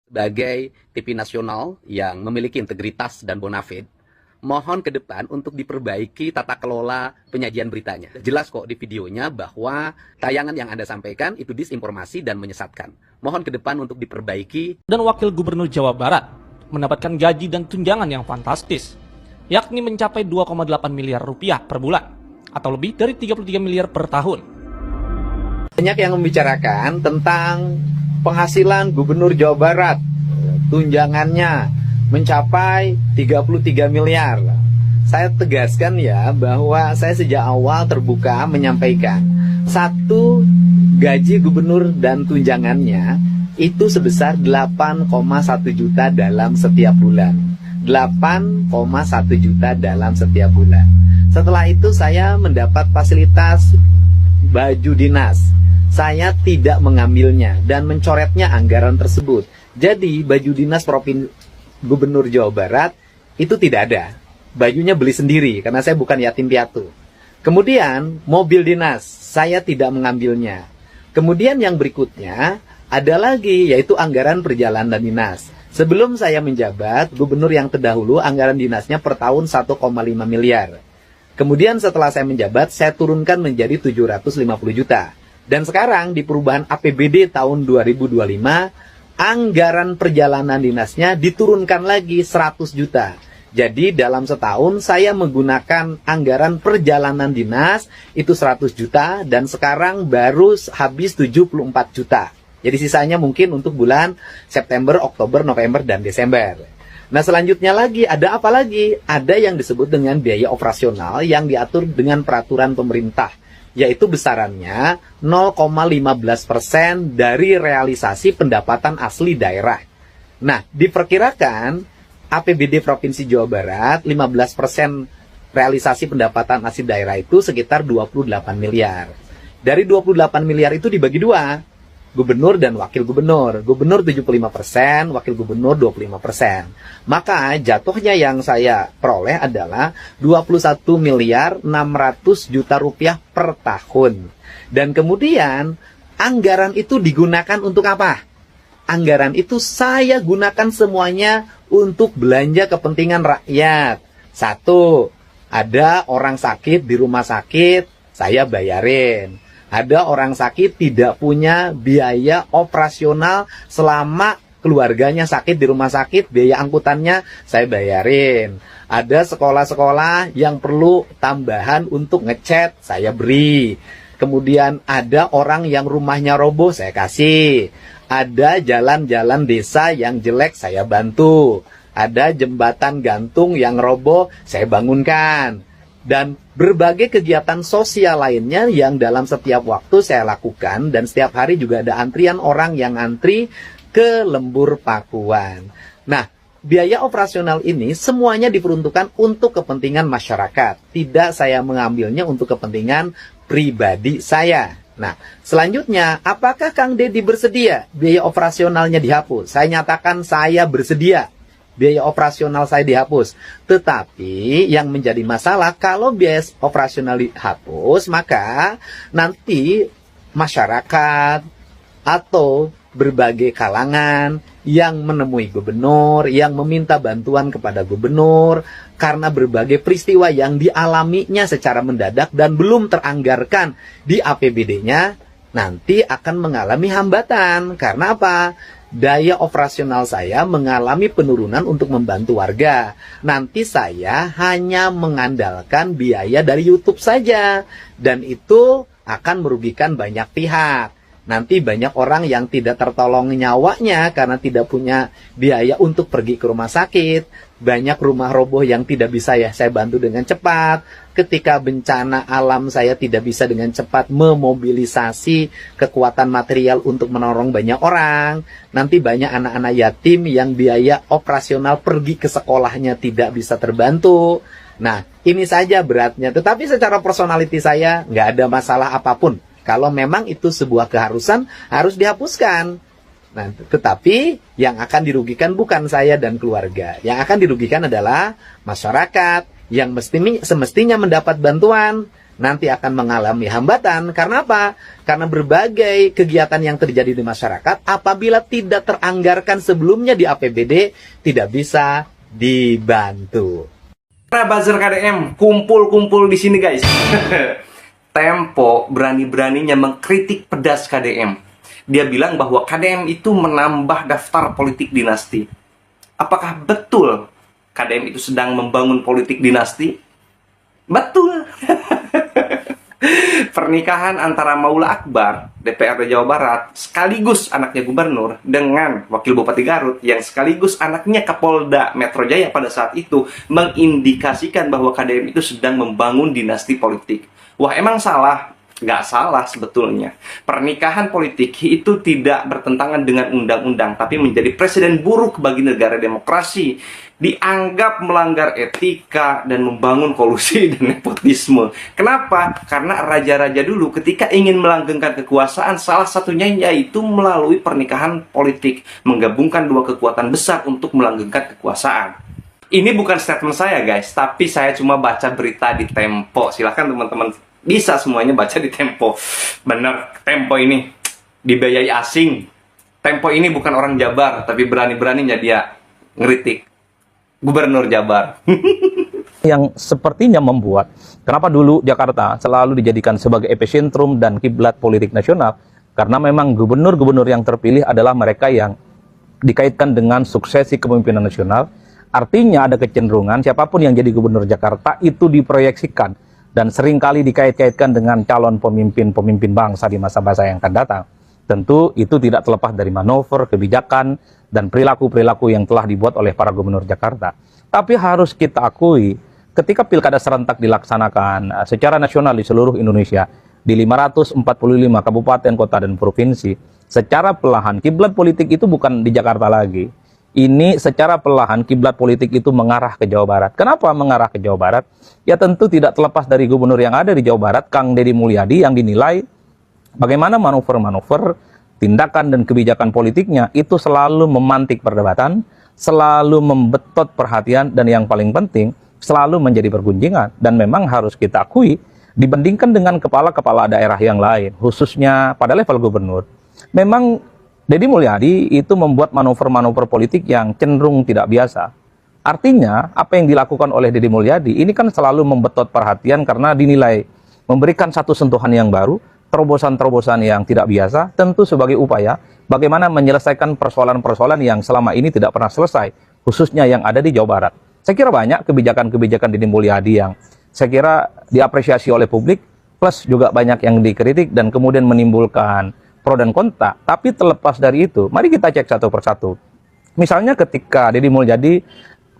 Sebagai TV nasional yang memiliki integritas dan bonafide, mohon ke depan untuk diperbaiki tata kelola penyajian beritanya. Jelas kok di videonya bahwa tayangan yang Anda sampaikan itu disinformasi dan menyesatkan. Mohon ke depan untuk diperbaiki. Dan Wakil Gubernur Jawa Barat mendapatkan gaji dan tunjangan yang fantastis, yakni mencapai 2,8 miliar rupiah per bulan, atau lebih dari 33 miliar per tahun. Banyak yang membicarakan tentang penghasilan Gubernur Jawa Barat, tunjangannya mencapai 33 miliar. Saya tegaskan ya bahwa saya sejak awal terbuka menyampaikan satu gaji gubernur dan tunjangannya itu sebesar 8,1 juta dalam setiap bulan. 8,1 juta dalam setiap bulan. Setelah itu saya mendapat fasilitas baju dinas. Saya tidak mengambilnya dan mencoretnya anggaran tersebut. Jadi baju dinas Gubernur Jawa Barat itu tidak ada. Bajunya beli sendiri karena saya bukan yatim piatu. Kemudian mobil dinas saya tidak mengambilnya. Kemudian yang berikutnya ada lagi yaitu anggaran perjalanan dinas. Sebelum saya menjabat, gubernur yang terdahulu anggaran dinasnya per tahun 1,5 miliar. Kemudian setelah saya menjabat, saya turunkan menjadi 750 juta. Dan sekarang di perubahan APBD tahun 2025, anggaran perjalanan dinasnya diturunkan lagi 100 juta. Jadi dalam setahun saya menggunakan anggaran perjalanan dinas itu 100 juta dan sekarang baru habis 74 juta. Jadi sisanya mungkin untuk bulan September, Oktober, November, dan Desember. Nah selanjutnya lagi, ada apa lagi? Ada yang disebut dengan biaya operasional yang diatur dengan peraturan pemerintah, yaitu besarannya 0,15% dari realisasi pendapatan asli daerah. Nah, diperkirakan APBD Provinsi Jawa Barat 15% realisasi pendapatan asli daerah itu sekitar 28 miliar. Dari 28 miliar itu dibagi dua, gubernur dan wakil gubernur. Gubernur 75%, wakil gubernur 25%. Maka jatuhnya yang saya peroleh adalah 21 miliar 600 juta rupiah per tahun. Dan kemudian anggaran itu digunakan untuk apa? Anggaran itu saya gunakan semuanya untuk belanja kepentingan rakyat. Satu, ada orang sakit di rumah sakit, saya bayarin. Ada orang sakit tidak punya biaya operasional selama keluarganya sakit di rumah sakit, biaya angkutannya saya bayarin. Ada sekolah-sekolah yang perlu tambahan untuk ngecat, saya beri. Kemudian ada orang yang rumahnya roboh, saya kasih. Ada jalan-jalan desa yang jelek, saya bantu. Ada jembatan gantung yang roboh, saya bangunkan. Dan berbagai kegiatan sosial lainnya yang dalam setiap waktu saya lakukan. Dan setiap hari juga ada antrian orang yang antri ke Lembur Pakuan. Nah, biaya operasional ini semuanya diperuntukkan untuk kepentingan masyarakat. Tidak saya mengambilnya untuk kepentingan pribadi saya. Nah, selanjutnya, apakah Kang Deddy bersedia biaya operasionalnya dihapus? Saya nyatakan saya bersedia. Biaya operasional saya dihapus. Tetapi yang menjadi masalah kalau biaya operasional dihapus, maka nanti masyarakat atau berbagai kalangan yang menemui gubernur, yang meminta bantuan kepada gubernur karena berbagai peristiwa yang dialaminya secara mendadak dan belum teranggarkan di APBD-nya, nanti akan mengalami hambatan. Karena apa? Daya operasional saya mengalami penurunan untuk membantu warga. Nanti saya hanya mengandalkan biaya dari YouTube saja. Dan itu akan merugikan banyak pihak. Nanti banyak orang yang tidak tertolong nyawanya karena tidak punya biaya untuk pergi ke rumah sakit. Banyak rumah roboh yang tidak bisa saya bantu dengan cepat. Ketika bencana alam saya tidak bisa dengan cepat memobilisasi kekuatan material untuk menolong banyak orang. Nanti banyak anak-anak yatim yang biaya operasional pergi ke sekolahnya tidak bisa terbantu. Nah, ini saja beratnya. Tetapi secara personality saya nggak ada masalah apapun. Kalau memang itu sebuah keharusan, harus dihapuskan. Nah, tetapi yang akan dirugikan bukan saya dan keluarga. Yang akan dirugikan adalah masyarakat yang semestinya mendapat bantuan nanti akan mengalami hambatan. Karena apa? Karena berbagai kegiatan yang terjadi di masyarakat apabila tidak teranggarkan sebelumnya di APBD tidak bisa dibantu. Buzzer KDM kumpul-kumpul di sini guys. Tempo berani-beraninya mengkritik pedas KDM. Dia bilang bahwa KDM itu menambah daftar politik dinasti. Apakah betul KDM itu sedang membangun politik dinasti? Betul. Pernikahan antara Maula Akbar, DPRD Jawa Barat, sekaligus anaknya gubernur, dengan wakil Bupati Garut yang sekaligus anaknya Kapolda Metro Jaya pada saat itu, mengindikasikan bahwa KDM itu sedang membangun dinasti politik. Wah, emang salah? Nggak salah sebetulnya. Pernikahan politik itu tidak bertentangan dengan undang-undang, tapi menjadi presiden buruk bagi negara demokrasi. Dianggap melanggar etika dan membangun kolusi dan nepotisme. Kenapa? Karena raja-raja dulu ketika ingin melanggengkan kekuasaan, salah satunya yaitu melalui pernikahan politik, menggabungkan dua kekuatan besar untuk melanggengkan kekuasaan. Ini bukan statement saya guys, tapi saya cuma baca berita di Tempo. Silahkan teman-teman bisa semuanya baca di Tempo. Bener, Tempo ini dibiayai asing. Tempo ini bukan orang Jabar, tapi berani-beraninya dia ngeritik Gubernur Jabar. Yang sepertinya membuat kenapa dulu Jakarta selalu dijadikan sebagai epicentrum dan kiblat politik nasional, karena memang gubernur-gubernur yang terpilih adalah mereka yang dikaitkan dengan suksesi kepemimpinan nasional. Artinya ada kecenderungan siapapun yang jadi gubernur Jakarta itu diproyeksikan dan seringkali dikait-kaitkan dengan calon pemimpin bangsa di masa-masa yang akan datang. Tentu itu tidak terlepas dari manuver, kebijakan, dan perilaku-perilaku yang telah dibuat oleh para gubernur Jakarta. Tapi harus kita akui, ketika pilkada serentak dilaksanakan secara nasional di seluruh Indonesia, di 545 kabupaten, kota, dan provinsi, secara perlahan kiblat politik itu bukan di Jakarta lagi. Ini secara perlahan kiblat politik itu mengarah ke Jawa Barat. Kenapa mengarah ke Jawa Barat? Ya tentu tidak terlepas dari gubernur yang ada di Jawa Barat, Kang Deddy Mulyadi, yang dinilai bagaimana manuver-manuver, tindakan dan kebijakan politiknya itu selalu memantik perdebatan, selalu membetot perhatian, dan yang paling penting selalu menjadi pergunjingan. Dan memang harus kita akui, dibandingkan dengan kepala-kepala daerah yang lain, khususnya pada level gubernur, memang Deddy Mulyadi itu membuat manuver-manuver politik yang cenderung tidak biasa. Artinya, apa yang dilakukan oleh Deddy Mulyadi ini kan selalu membetot perhatian karena dinilai memberikan satu sentuhan yang baru, terobosan-terobosan yang tidak biasa, tentu sebagai upaya bagaimana menyelesaikan persoalan-persoalan yang selama ini tidak pernah selesai, khususnya yang ada di Jawa Barat. Saya kira banyak kebijakan-kebijakan Deddy Mulyadi yang saya kira diapresiasi oleh publik, plus juga banyak yang dikritik dan kemudian menimbulkan pro dan kontra. Tapi terlepas dari itu, mari kita cek satu persatu. Misalnya ketika Deddy Mulyadi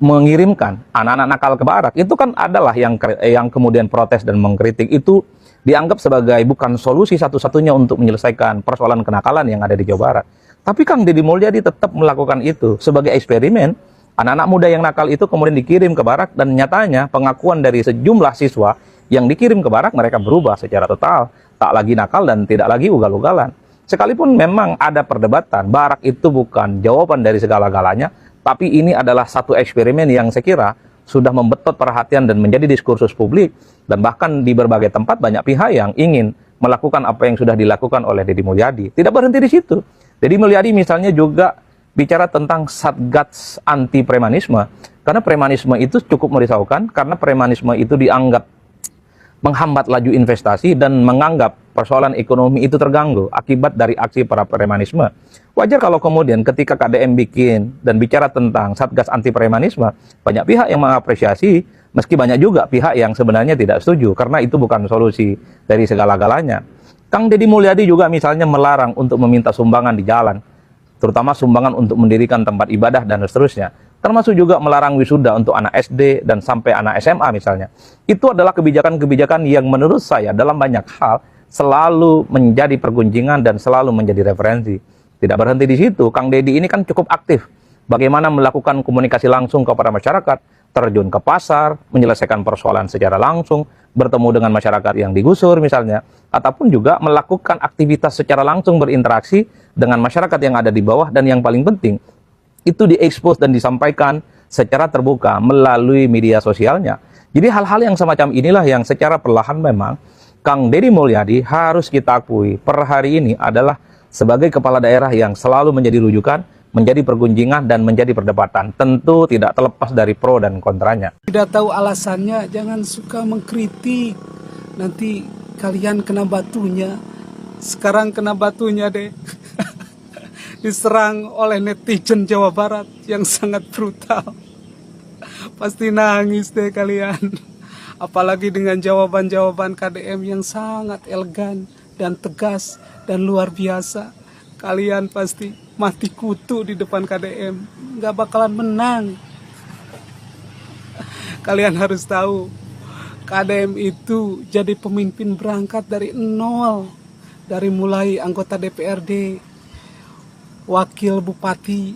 mengirimkan anak-anak nakal ke Barak, itu kan adalah yang kemudian protes dan mengkritik, itu dianggap sebagai bukan solusi satu-satunya untuk menyelesaikan persoalan kenakalan yang ada di Jawa Barat. Tapi Kang Deddy Mulyadi tetap melakukan itu sebagai eksperimen. Anak-anak muda yang nakal itu kemudian dikirim ke Barak, dan nyatanya pengakuan dari sejumlah siswa yang dikirim ke Barak, mereka berubah secara total, tak lagi nakal dan tidak lagi ugal-ugalan. Sekalipun memang ada perdebatan, Barak itu bukan jawaban dari segala-galanya, tapi ini adalah satu eksperimen yang saya kira sudah membetot perhatian dan menjadi diskursus publik, dan bahkan di berbagai tempat banyak pihak yang ingin melakukan apa yang sudah dilakukan oleh Deddy Mulyadi. Tidak berhenti di situ. Deddy Mulyadi misalnya juga bicara tentang Satgas anti premanisme, karena premanisme itu cukup merisaukan, karena premanisme itu dianggap menghambat laju investasi dan menganggap persoalan ekonomi itu terganggu akibat dari aksi para premanisme. Wajar kalau kemudian ketika KDM bikin dan bicara tentang Satgas anti premanisme, banyak pihak yang mengapresiasi, meski banyak juga pihak yang sebenarnya tidak setuju, karena itu bukan solusi dari segala-galanya. Kang Deddy Mulyadi juga misalnya melarang untuk meminta sumbangan di jalan, terutama sumbangan untuk mendirikan tempat ibadah dan seterusnya. Termasuk juga melarang wisuda untuk anak SD dan sampai anak SMA misalnya. Itu adalah kebijakan-kebijakan yang menurut saya dalam banyak hal selalu menjadi pergunjingan dan selalu menjadi referensi. Tidak berhenti di situ, Kang Deddy ini kan cukup aktif. Bagaimana melakukan komunikasi langsung kepada masyarakat, terjun ke pasar, menyelesaikan persoalan secara langsung, bertemu dengan masyarakat yang digusur misalnya, ataupun juga melakukan aktivitas secara langsung berinteraksi dengan masyarakat yang ada di bawah, dan yang paling penting, itu diekspos dan disampaikan secara terbuka melalui media sosialnya. Jadi hal-hal yang semacam inilah yang secara perlahan memang Kang Deddy Mulyadi harus kita akui per hari ini adalah sebagai kepala daerah yang selalu menjadi rujukan, menjadi pergunjingan, dan menjadi perdebatan. Tentu tidak terlepas dari pro dan kontranya. Tidak tahu alasannya, jangan suka mengkritik. Nanti kalian kena batunya. Sekarang kena batunya deh. Diserang oleh netizen Jawa Barat yang sangat brutal. Pasti nangis deh kalian. Apalagi dengan jawaban-jawaban KDM yang sangat elegan dan tegas dan luar biasa. Kalian pasti mati kutu di depan KDM. Nggak bakalan menang. Kalian harus tahu, KDM itu jadi pemimpin berangkat dari nol. Dari mulai anggota DPRD, wakil bupati,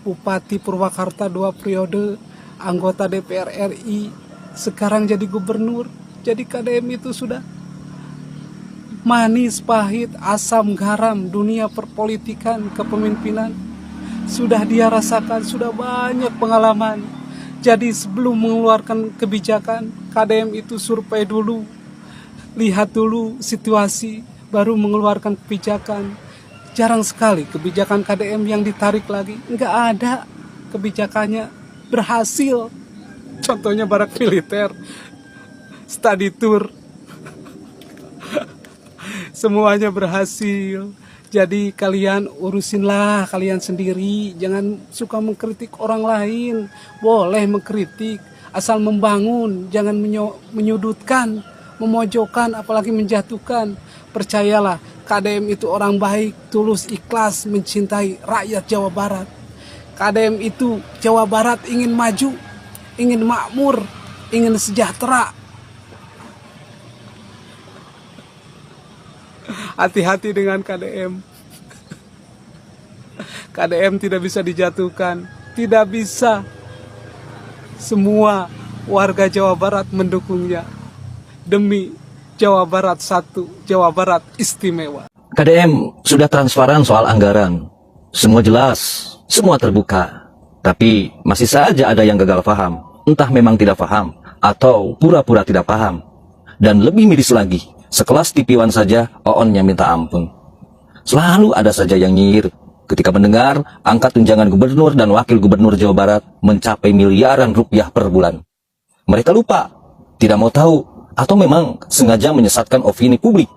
Bupati Purwakarta 2 periode, anggota DPR RI, sekarang jadi gubernur. Jadi KDM itu sudah manis, pahit, asam, garam, dunia perpolitikan, kepemimpinan. Sudah dia rasakan, sudah banyak pengalaman. Jadi sebelum mengeluarkan kebijakan, KDM itu survei dulu, lihat dulu situasi, baru mengeluarkan kebijakan. Jarang sekali kebijakan KDM yang ditarik lagi. Nggak ada kebijakannya berhasil. Contohnya barak militer, study tour, semuanya berhasil. Jadi kalian urusinlah kalian sendiri, jangan suka mengkritik orang lain. Boleh mengkritik, asal membangun, jangan menyudutkan, memojokkan, apalagi menjatuhkan. Percayalah, KDM itu orang baik, tulus, ikhlas, mencintai rakyat Jawa Barat. KDM itu Jawa Barat ingin maju, ingin makmur, ingin sejahtera. Hati-hati dengan KDM. KDM tidak bisa dijatuhkan, tidak bisa. Semua warga Jawa Barat mendukungnya. Demi Jawa Barat satu, Jawa Barat istimewa. KDM sudah transparan soal anggaran. Semua jelas, semua terbuka. Tapi masih saja ada yang gagal paham. Entah memang tidak paham, atau pura-pura tidak paham. Dan lebih miris lagi, sekelas TV One saja, OON-nya minta ampun. Selalu ada saja yang nyinyir ketika mendengar angka tunjangan gubernur dan wakil gubernur Jawa Barat mencapai miliaran rupiah per bulan. Mereka lupa, tidak mau tahu, atau memang sengaja menyesatkan opini publik.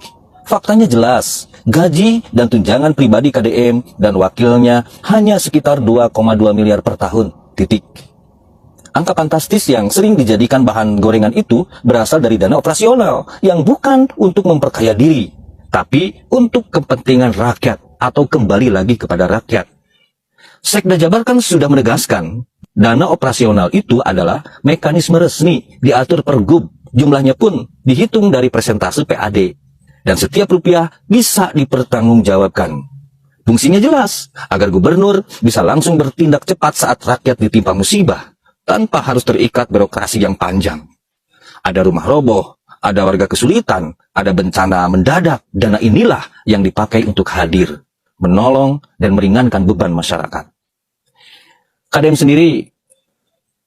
Faktanya jelas, gaji dan tunjangan pribadi KDM dan wakilnya hanya sekitar 2,2 miliar per tahun. Titik. Angka fantastis yang sering dijadikan bahan gorengan itu berasal dari dana operasional yang bukan untuk memperkaya diri, tapi untuk kepentingan rakyat atau kembali lagi kepada rakyat. Sekda Jabar kan sudah menegaskan, dana operasional itu adalah mekanisme resmi diatur Pergub, jumlahnya pun dihitung dari persentase PAD. Dan setiap rupiah bisa dipertanggungjawabkan. Fungsinya jelas, agar gubernur bisa langsung bertindak cepat saat rakyat ditimpa musibah, tanpa harus terikat birokrasi yang panjang. Ada rumah roboh, ada warga kesulitan, ada bencana mendadak, dana inilah yang dipakai untuk hadir, menolong dan meringankan beban masyarakat. KDM sendiri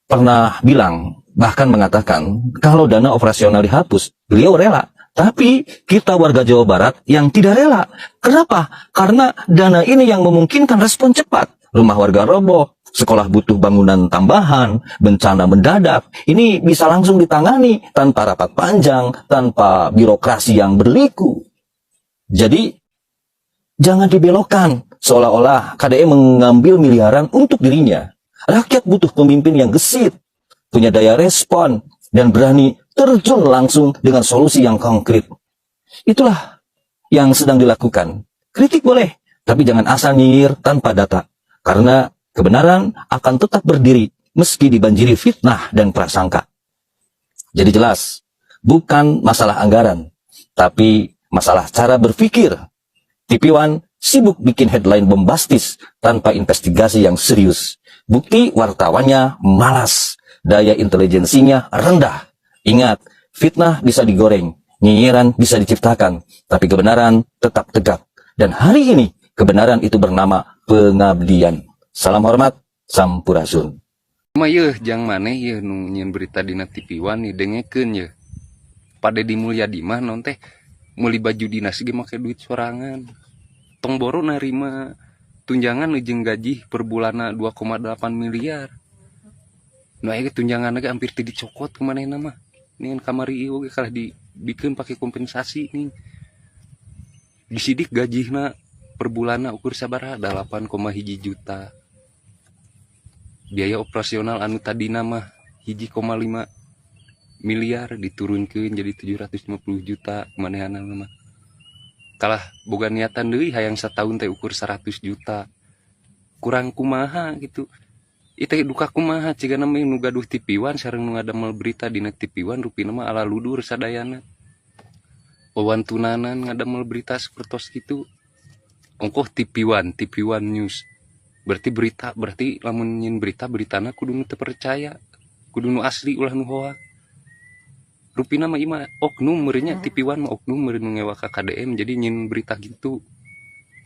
pernah bilang, bahkan mengatakan, kalau dana operasional dihapus, beliau rela. Tapi kita warga Jawa Barat yang tidak rela. Kenapa? Karena dana ini yang memungkinkan respon cepat. Rumah warga roboh, sekolah butuh bangunan tambahan, bencana mendadak. Ini bisa langsung ditangani tanpa rapat panjang, tanpa birokrasi yang berliku. Jadi, jangan dibelokkan seolah-olah KDM mengambil miliaran untuk dirinya. Rakyat butuh pemimpin yang gesit, punya daya respon, dan berani terjun langsung dengan solusi yang konkret. Itulah yang sedang dilakukan. Kritik boleh, tapi jangan asal nyinyir tanpa data. Karena kebenaran akan tetap berdiri meski dibanjiri fitnah dan prasangka. Jadi jelas, bukan masalah anggaran, tapi masalah cara berpikir. TV One sibuk bikin headline bombastis tanpa investigasi yang serius. Bukti wartawannya malas, daya intelijensinya rendah. Ingat, fitnah bisa digoreng, nyinyiran bisa diciptakan, tapi kebenaran tetap tegak. Dan hari ini, kebenaran itu bernama pengabdian. Salam hormat, Sampurasun. Cuma jang maneh nu nyieun berita dina TV One dengekeun pada di Mulyadi mah non teh meuli baju dinas ge make duit sorangan. Tong boro narima tunjangan jeung gaji per bulanna 2,8 miliar. Nu aya tunjangan ge hampir teu dicokot ku manehna mah. Ningen kamari ieu ge kalah dibikeun pake kompensasi nih. Disidik gajihna per bulanna ukur sabaraha 8,1 juta. Biaya operasional anu tadina mah 1,5 miliar diturunkeun jadi 750 juta manehana mah. Kalah boga niatan deui hayang satahun teh ukur 100 juta. Kurang kumaha gitu. Itu duka kumaha cigana mah nu gaduh TV One sareng nu ngadamel berita dina TV One rupina mah ala ludur sadayana. Wawantunanan ngadamel berita sapertos kitu. Ongkoh TV One News. Berarti lamun nyin beritana kudu nu teu percaya. Kudu nu asli ulah nu hoak. Rupina mah ima oknum meureunnya TV One mah oknum meureun nu ngewa ka KDM jadi nyin berita gitu.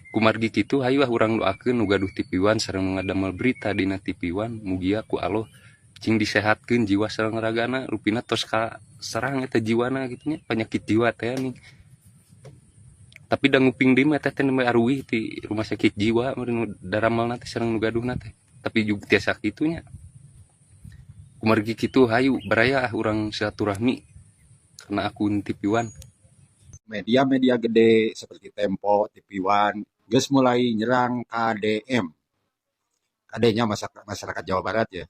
Kumargi kitu hayu urang doakeun nu gaduh TV One sareng nu ngadamel berita dina TV One mugia ku Allah cing disehatkeun jiwa sareng ragana rupina tos ka sarang eta jiwana kitu nya penyakit jiwa teh nih. Tapi da nguping di mah teh aruih ti rumah sakit jiwa meureun daramalna teh sareng nu gaduhna teh. Tapi juga tiasa kitunya. Kumargi kitu hayu baraya urang silaturahmi karena akun TV One. Media-media gede seperti Tempo, TV One, geus mulai nyerang KDM. KD-nya masyarakat Jawa Barat ya.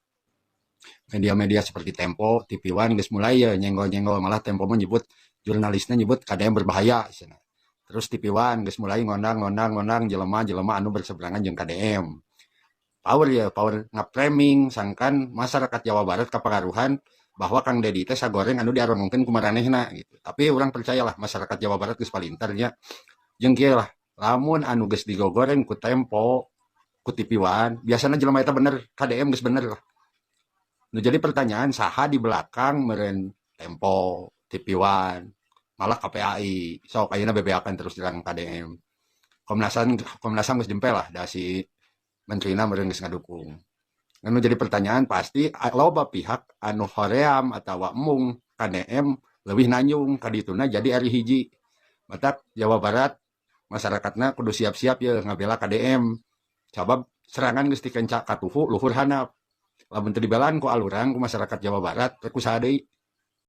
Media-media seperti Tempo, TV One geus mulai ya nyenggol-nyenggol, malah Tempo menyebut jurnalisnya nyebut KDM berbahaya. Terus TV One geus mulai ngondang jelema-jelema anu berseberangan jeung KDM. Power ngapraming sangkan masyarakat Jawa Barat kapengaruhan bahwa Kang Dedi teh sagoreng anu diarongkeun ku maranehna gitu. Tapi urang percayalah masyarakat Jawa Barat geus palinter nya. Jeung kieu lah, lamun anu geus digogoreng ku Tempo, ku TV One, biasana jelema eta bener, KDM geus bener lah. Nu jadi pertanyaan saha di belakang meureun Tempo, TV One, malah KPAI. Sok ayeuna bebeakan terus dirang KDM. Komnas HAM geus jempel lah da si menterina meureun geus ngadukung. Anu jadi pertanyaan pasti loba pihak anu hoream atawa emung KDM leuwih nanyung kadituna jadi ari hiji. Matak Jawa Barat masyarakatna kudu siap-siap ya ngabela KDM. Sabab serangan geus dikencak ka tuhu luhur handap. Lamun teu dibelaan ku alurang ku masyarakat Jawa Barat teu kusaha deui.